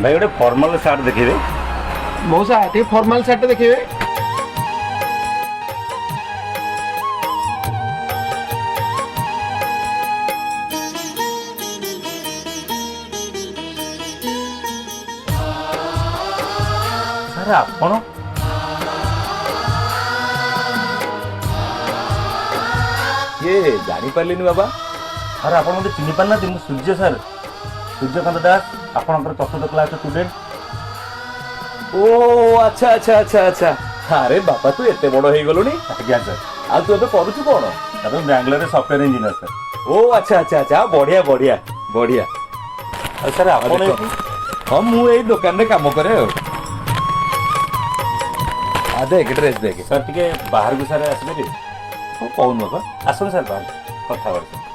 भाई गोटे formal shirt देखिए। मौसा टे फॉर्मल सार्ट देखिए। ସାର୍ ଆପଣ ये ଜାଣିପାରିଲିନି ବାବା। ସାର୍ ଆପଣ ମୋତେ ଚିହ୍ନି ପାରୁନାହାନ୍ତି? ମୁଁ ସୂର୍ଯ୍ୟ ସାର୍, ସୂର୍ଯ୍ୟକାନ୍ତ ଦାସ, ଆପଣଙ୍କର ଚତୁର୍ଥ କ୍ଲାସ୍ ଷ୍ଟୁଡେଣ୍ଟ। ଓ ଆଚ୍ଛା ଆଚ୍ଛା ଆଚ୍ଛା ଆଚ୍ଛା। ଆରେ ବାପା ତୁ ଏତେ ବଡ ହେଇଗଲୁଣି। ଆଜ୍ଞା ସାର୍। ଆଉ ତୁ ଏବେ କରୁଛୁ କଣ? ସାର୍ ମୁଁ ବାଙ୍ଗାଲୋରରେ ସଫ୍ଟୱେୟାର ଇଞ୍ଜିନିୟର ସାର୍। ଓ ଆଚ୍ଛା ଆଚ୍ଛା ଆଚ୍ଛା ବଢିଆ ବଢିଆ ବଢିଆ। ଆଉ ସାର୍ ଆପଣ ଦେଖ, ହଁ ମୁଁ ଏଇ ଦୋକାନରେ କାମ କରେ ଆଉ। ଦେଖ ଡ୍ରେସ୍ ଦେଖ। ସାର୍ ଟିକେ ବାହାରକୁ ସାର୍ ଆସିପାରିବେ? ହଁ କହୁନୁ ବାପା। ଆସନ୍ତୁ ସାର୍ ବାହାରକୁ କଥା ହେବା ସାର୍।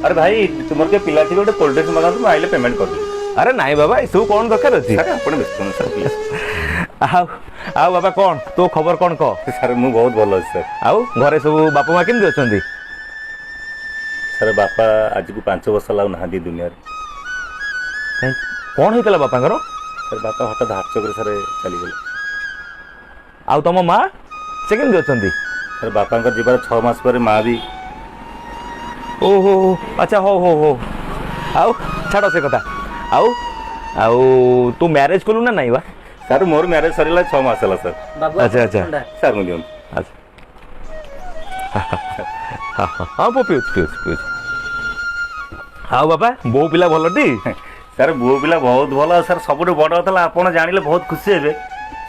अरे भाई तुम के पिला थी गोटे कोल्ड ड्रिंक्स मंगातु मैं आइले पेमेंट कर देबी। ଆରେ ନାଇଁ ବାବା ଏସବୁ କଣ ଦରକାର ଅଛି? ସାର୍ ଆପଣ ବ୍ୟସ୍ତ ହୁଅନ୍ତୁ ସାର୍ ପ୍ଲିଜ୍। ଆଉ ଆଉ ବାବା କଣ ତୋ ଖବର କଣ କହ? ସାର୍ ମୁଁ ବହୁତ ଭଲ ଅଛି ସାର୍। ଆଉ ଘରେ ସବୁ ବାପା ମା କେମିତି ଅଛନ୍ତି? ସାର୍ ବାପା ଆଜିକୁ 5 ବର୍ଷ ହେଲା ଆଉ ନାହାନ୍ତି ଦୁନିଆରେ। କାଇଁ କଣ ହେଇଥିଲା ବାପାଙ୍କର? ସାର୍ ବାପା ହଠାତ୍ ହାର୍ଟ ଚୋକରେ ସାର୍ ଚାଲିଗଲେ। ଆଉ ତମ ମା ସେ କେମିତି ଅଛନ୍ତି? ସାର୍ ବାପାଙ୍କର ଯିବାର 6 ମାସ ପରେ ମା ବି। ଓହୋ ଆଚ୍ଛା ହଉ ହଉ ହଉ। ଆଉ ଛାଡ଼ ସେ କଥା। ଆଉ ଆଉ ତୁ ମ୍ୟାରେଜ କଲୁ ନା ନାଇଁ ବା? ସାର୍ ମୋର ମ୍ୟାରେଜ ସରିଲା 6 ମାସ ହେଲା ସାର୍। ଆଚ୍ଛା ଆଚ୍ଛା ସାର୍ ମୁଁ ଦିଅନ୍ତୁ। ଆଚ୍ଛା ହଁ ମୁଁ ପିଉଛି ପିଉଛି ପିଉଛି। ଆଉ ବାପା ବୋଉ ପିଲା ଭଲଟି? ସାର୍ ପୁଅ ପିଲା ବହୁତ ଭଲ। ସାର୍ ସବୁଠୁ ବଡ଼ କଥା ହେଲା ଆପଣ ଜାଣିଲେ ବହୁତ ଖୁସି ହେବେ,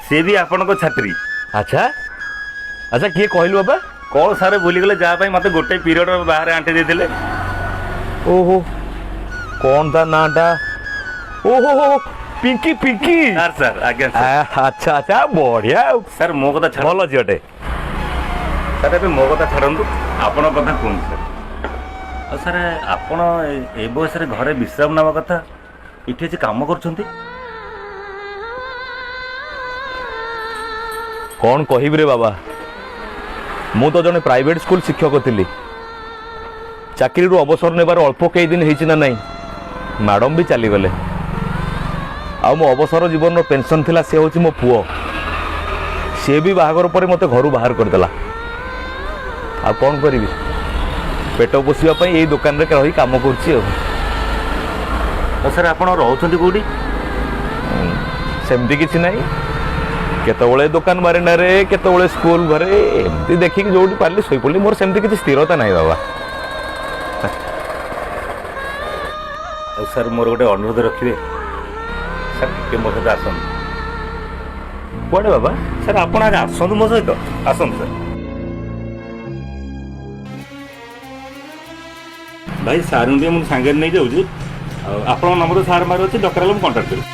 ସେ ବି ଆପଣଙ୍କ ଛାତ୍ରୀ। ଆଚ୍ଛା ଆଚ୍ଛା କିଏ କହିଲୁ ବାପା? କ'ଣ ସାର୍ ଭୁଲିଗଲେ ଯାହା ପାଇଁ ମୋତେ ଗୋଟେ ପିରିୟଡ଼ ବାହାରେ ଆଣ୍ଟି ଦେଇଥିଲେ? ଓହୋ କଣ ତା ନାଁଟା? ଓହୋ ହୋ ପିଙ୍କି ପିଙ୍କି। ସାର୍ ସାର୍ ଆଜ୍ଞା ସାର୍। ଆଚ୍ଛା ଆଚ୍ଛା ବଢିଆ ଆଉ। ସାର୍ ମୋ କଥା ଛାଡ଼। ଭଲ ଝିଅଟେ। ସାର୍ ଏବେ ମୋ କଥା ଛାଡ଼ନ୍ତୁ, ଆପଣଙ୍କ କଥା କୁହନ୍ତୁ ସାର୍। ଆଉ ସାର୍ ଆପଣ ଏ ବୟସରେ ଘରେ ବିଶ୍ରାମ ନେବା କଥା, ଏଠି ଆସି କାମ କରୁଛନ୍ତି? କଣ କହିବି ରେ ବାବା, ମୁଁ ତ ଜଣେ ପ୍ରାଇଭେଟ ସ୍କୁଲ ଶିକ୍ଷକ ଥିଲି। ଚାକିରିରୁ ଅବସର ନେବାର ଅଳ୍ପ କେଇ ଦିନ ହେଇଛି ନା ନାହିଁ, ମ୍ୟାଡ଼ାମ ବି ଚାଲିଗଲେ। ଆଉ ମୋ ଅବସର ଜୀବନର ପେନସନ୍ ଥିଲା ସେ ହେଉଛି ମୋ ପୁଅ। ସିଏ ବି ବାହାଘର ପରେ ମୋତେ ଘରୁ ବାହାର କରିଦେଲା। ଆଉ କ'ଣ କରିବି, ପେଟ ପୋଷିବା ପାଇଁ ଏଇ ଦୋକାନରେ ରହି କାମ କରୁଛି ଆଉ। ଆଉ ସାର୍ ଆପଣ ରହୁଛନ୍ତି କେଉଁଠି? ସେମିତି କିଛି ନାହିଁ, କେତେବେଳେ ଦୋକାନ ବାରିଣ୍ଡାରେ, କେତେବେଳେ ସ୍କୁଲ ଘରେ, ଏମିତି ଦେଖିକି ଯୋଉଠି ପାରିଲି ଶୋଇପଡ଼ିଲି। ମୋର ସେମିତି କିଛି ସ୍ଥିରତା ନାହିଁ ବାବା। ଆଉ ସାର୍ ମୋର ଗୋଟେ ଅନୁରୋଧ ରଖିବେ, ସାର୍ ଟିକେ ମୋ ସହିତ ଆସନ୍ତୁ। କୁଆଡ଼େ ବାବା? ସାର୍ ଆପଣ ଆগে ଆସନ୍ତୁ ମୋ ସହିତ, ଆସନ୍ତୁ ସାର୍। ଭାଇ ସାର୍ଙ୍କୁ ଟିକେ ମୁଁ ସାଙ୍ଗରେ ନେଇଯାଉଛି, ଆଉ ଆପଣଙ୍କ ନମ୍ବର ସାର୍ ମାର ଅଛି, ଦରକାର ହେଲେ ମୁଁ କଣ୍ଟାକ୍ଟ କରିବି।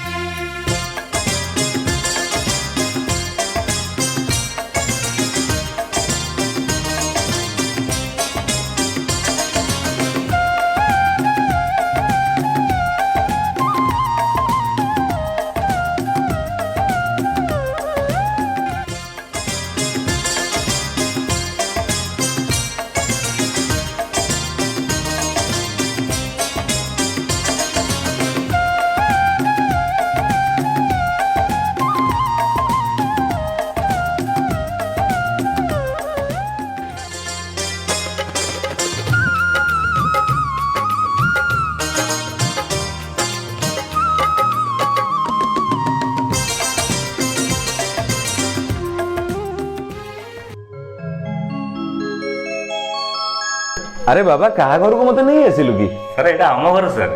ଆରେ ବାବା କାହା ଘରକୁ ମୋତେ ନେଇ ଆସିଲୁ କି? ସାର୍ ଏଇଟା ଆମ ଘର ସାର୍।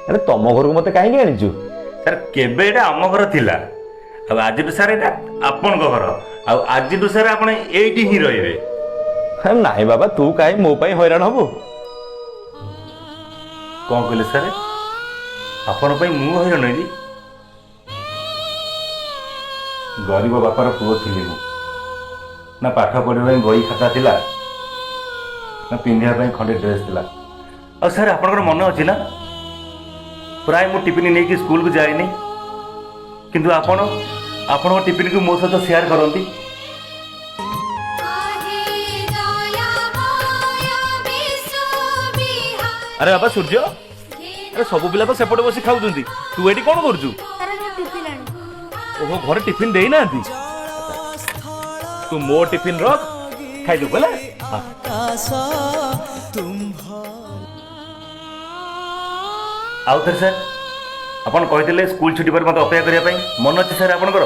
ଆରେ ତମ ଘରକୁ ମୋତେ କାହିଁକି ଆଣିଛୁ? ସାର୍ କେବେ ଏଇଟା ଆମ ଘର ଥିଲା, ଆଉ ଆଜିଠୁ ସାର୍ ଏଇଟା ଆପଣଙ୍କ ଘର, ଆଉ ଆଜିଠୁ ସାର୍ ଆପଣ ଏଇଠି ହିଁ ରହିବେ। ନାଇଁ ବାବା ତୁ କାହିଁ ମୋ ପାଇଁ ହଇରାଣ ହବୁ? କ'ଣ କହିଲେ ସାର୍? ଆପଣଙ୍କ ପାଇଁ ମୁଁ ହଇରାଣ ହେବି? ଗରିବ ବାପାର ପୁଅ ଥିଲି ମୁଁ, ନା ପାଠ ପଢ଼ିବା ପାଇଁ ବହି ଖାତା ଥିଲା, ନା ପିନ୍ଧିବା ପାଇଁ ଖଣ୍ଡେ ଡ୍ରେସ୍ ଥିଲା। ଆଉ ସାର୍ ଆପଣଙ୍କର ମନେ ଅଛି ନା, ପ୍ରାୟ ମୁଁ ଟିଫିନ୍ ନେଇକି ସ୍କୁଲକୁ ଯାଏନି, କିନ୍ତୁ ଆପଣ ଆପଣଙ୍କ ଟିଫିନ୍କୁ ମୋ ସହିତ ସେୟାର କରନ୍ତି। ଆରେ ବାବା ସୂର୍ଯ୍ୟ, ଆରେ ସବୁ ପିଲା ତ ସେପଟେ ବସି ଖାଉଛନ୍ତି, ତୁ ଏଠି କଣ କରୁଛୁ? ଓହୋ, ଘରେ ଟିଫିନ ଦେଇନାହାନ୍ତି? ତୁ ମୋ ଟିଫିନ ରଖ, ଖାଇଦବୁ ହେଲା। ଆଉ ଥରେ ସାର୍, ଆପଣ କହିଥିଲେ ସ୍କୁଲ ଛୁଟି ପରେ ମୋତେ ଅପେକ୍ଷା କରିବା ପାଇଁ, ମନେ ଅଛି ସାର୍ ଆପଣଙ୍କର?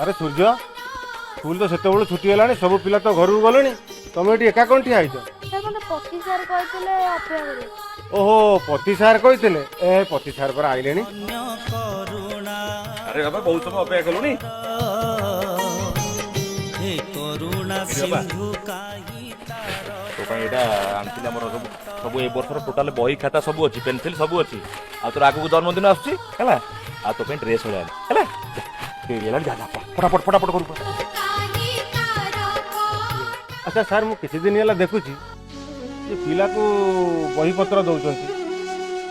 ଆରେ ସୂର୍ଯ୍ୟ, ସ୍କୁଲ ତ ସେତେବେଳୁ ଛୁଟି ହେଲାଣି, ସବୁ ପିଲା ତ ଘରକୁ ଗଲେଣି, ତମେ ଏଠି ଏକା କ'ଣ ଠିଆ ହେଇଛ? ପତି ସାର୍ କହିଥିଲେ ଅପେକ୍ଷା କରିବେ। ଓହୋ, ପତି ସାର୍ କହିଥିଲେ। ଏ ପତି ସାର୍ ପରା ଆଇଲେଣି। ଆରେ ବାବା ବହୁତ ସମୟ ଅପେକ୍ଷା କଲୁଣି। ତୋ ପାଇଁ ଏଇଟା ଆଣିଥିଲି, ଆମର ସବୁ ସବୁ ଏ ବର୍ଷର ଟୋଟାଲ ବହି ଖାତା ସବୁ ଅଛି, ପେନସିଲ ସବୁ ଅଛି। ଆଉ ତୋର ଆଗକୁ ଜନ୍ମଦିନ ଆସୁଛି ହେଲା, ଆଉ ତୋ ପାଇଁ ଡ୍ରେସ୍ ଭଳିଆ ହେଲା। ଫଟାଫଟ ଫଟାଫଟ କରୁ। ଆଚ୍ଛା ସାର୍, ମୁଁ କିଛି ଦିନ ହେଲା ଦେଖୁଛି ଯେ ପିଲାକୁ ବହିପତ୍ର ଦେଉଛନ୍ତି,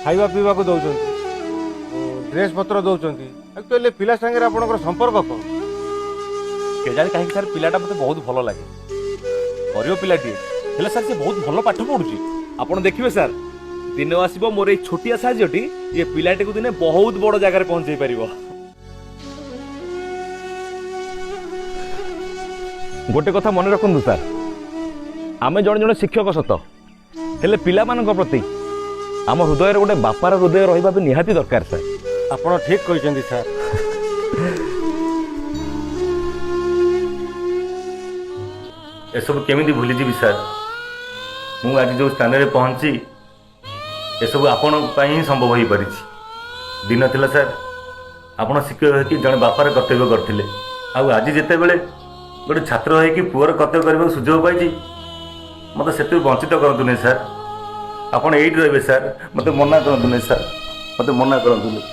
ଖାଇବା ପିଇବାକୁ ଦେଉଛନ୍ତି, ଡ୍ରେସ୍ ପତ୍ର ଦେଉଛନ୍ତି। ଆକ୍ଚୁଆଲି ପିଲା ସାଙ୍ଗରେ ଆପଣଙ୍କର ସମ୍ପର୍କ କ'ଣ? କେଜାଣି କାହିଁକି ସାର୍, ପିଲାଟା ମୋତେ ବହୁତ ଭଲ ଲାଗେ, ଗରିବ ପିଲାଟିଏ ହେଲେ ସାର୍ ସେ ବହୁତ ଭଲ ପାଠ ପଢୁଛି। ଆପଣ ଦେଖିବେ ସାର୍, ଦିନ ଆସିବ ମୋର ଏଇ ଛୋଟିଆ ସାହାଯ୍ୟଟି ଏ ପିଲାଟିକୁ ଦିନେ ବହୁତ ବଡ଼ ଜାଗାରେ ପହଞ୍ଚେଇ ପାରିବ। ଗୋଟେ କଥା ମନେ ରଖନ୍ତୁ ସାର୍, ଆମେ ଜଣେ ଜଣେ ଶିକ୍ଷକ ସତ, ହେଲେ ପିଲାମାନଙ୍କ ପ୍ରତି ଆମ ହୃଦୟରେ ଗୋଟେ ବାପାର ହୃଦୟ ରହିବା ବି ନିହାତି ଦରକାର ସାର୍। ଆପଣ ଠିକ୍ କହିଛନ୍ତି ସାର୍। ଏସବୁ କେମିତି ଭୁଲିଯିବି ସାର୍? ମୁଁ ଆଜି ଯେଉଁ ସ୍ଥାନରେ ପହଞ୍ଚି, ଏସବୁ ଆପଣଙ୍କ ପାଇଁ ହିଁ ସମ୍ଭବ ହୋଇପାରିଛି। ଦିନ ଥିଲା ସାର୍, ଆପଣ ଶିକ୍ଷକ ହେଇକି ଜଣେ ବାପାର କର୍ତ୍ତବ୍ୟ କରିଥିଲେ, ଆଉ ଆଜି ଯେତେବେଳେ ଗୋଟେ ଛାତ୍ର ହେଇକି ପୁଅର କର୍ତ୍ତବ୍ୟ କରିବାକୁ ସୁଯୋଗ ପାଇଛି, ମୋତେ ସେଥିରୁ ବଞ୍ଚିତ କରନ୍ତୁ ନାହିଁ ସାର୍। ଆପଣ ଏଇଠି ରହିବେ ସାର୍, ମୋତେ ମନା କରନ୍ତୁ ନାହିଁ ସାର୍, ମୋତେ ମନା କରନ୍ତୁ ନାହିଁ।